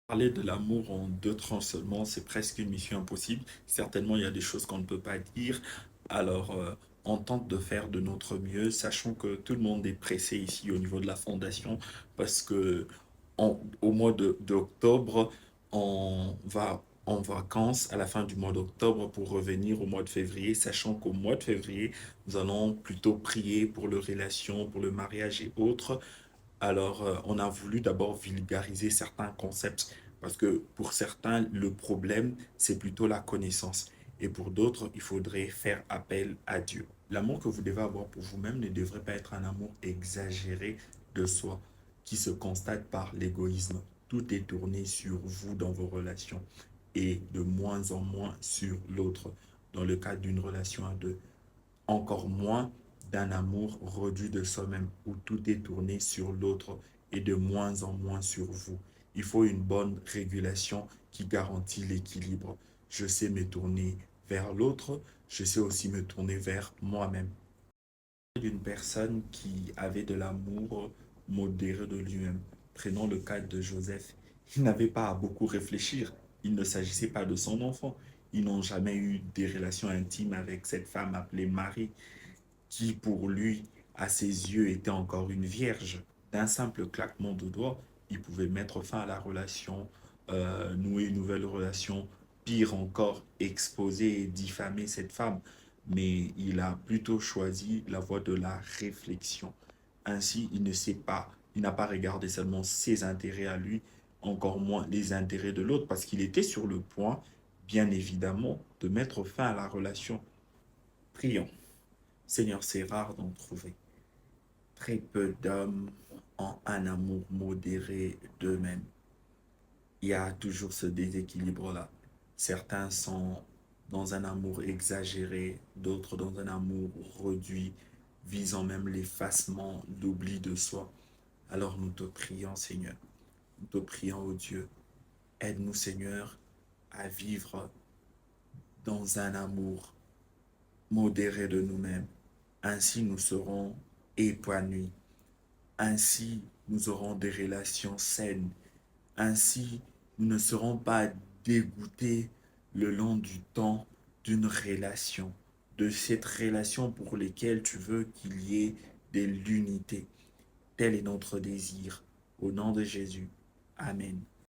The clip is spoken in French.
Parler de l'amour en deux tranches seulement, c'est presque une mission impossible. Certainement, il y a des choses qu'on ne peut pas dire. Alors, on tente de faire de notre mieux, sachant que tout le monde est pressé ici au niveau de la fondation, parce que au mois d'octobre, on va en vacances à la fin du mois d'octobre pour revenir au mois de février, sachant qu'au mois de février, nous allons plutôt prier pour les relations, pour le mariage et autres. Alors, on a voulu d'abord vulgariser certains concepts parce que pour certains, le problème, c'est plutôt la connaissance. Et pour d'autres, il faudrait faire appel à Dieu. L'amour que vous devez avoir pour vous-même ne devrait pas être un amour exagéré de soi qui se constate par l'égoïsme. Tout est tourné sur vous dans vos relations et de moins en moins sur l'autre dans le cadre d'une relation à deux, encore moins d'un amour réduit de soi-même, où tout est tourné sur l'autre et de moins en moins sur vous. Il faut une bonne régulation qui garantit l'équilibre. Je sais me tourner vers l'autre, je sais aussi me tourner vers moi-même. D'une personne qui avait de l'amour modéré de lui-même. Prenons le cas de Joseph. Il n'avait pas à beaucoup réfléchir. Il ne s'agissait pas de son enfant. Ils n'ont jamais eu des relations intimes avec cette femme appelée Marie qui pour lui, à ses yeux, était encore une vierge. D'un simple claquement de doigts, il pouvait mettre fin à la relation, nouer une nouvelle relation, pire encore, exposer et diffamer cette femme. Mais il a plutôt choisi la voie de la réflexion. Ainsi, il ne sait pas, il n'a pas regardé seulement ses intérêts à lui, encore moins les intérêts de l'autre, parce qu'il était sur le point, bien évidemment, de mettre fin à la relation. Prions. Seigneur, c'est rare d'en trouver. Très peu d'hommes ont un amour modéré d'eux-mêmes. Il y a toujours ce déséquilibre-là. Certains sont dans un amour exagéré, d'autres dans un amour réduit, visant même l'effacement, l'oubli de soi. Alors nous te prions, Seigneur. Nous te prions, ô Dieu. Aide-nous, Seigneur, à vivre dans un amour modéré de nous-mêmes. Ainsi nous serons épanouis. Ainsi, nous aurons des relations saines. Ainsi, nous ne serons pas dégoûtés le long du temps d'une relation, de cette relation pour laquelle tu veux qu'il y ait de l'unité. Tel est notre désir. Au nom de Jésus. Amen.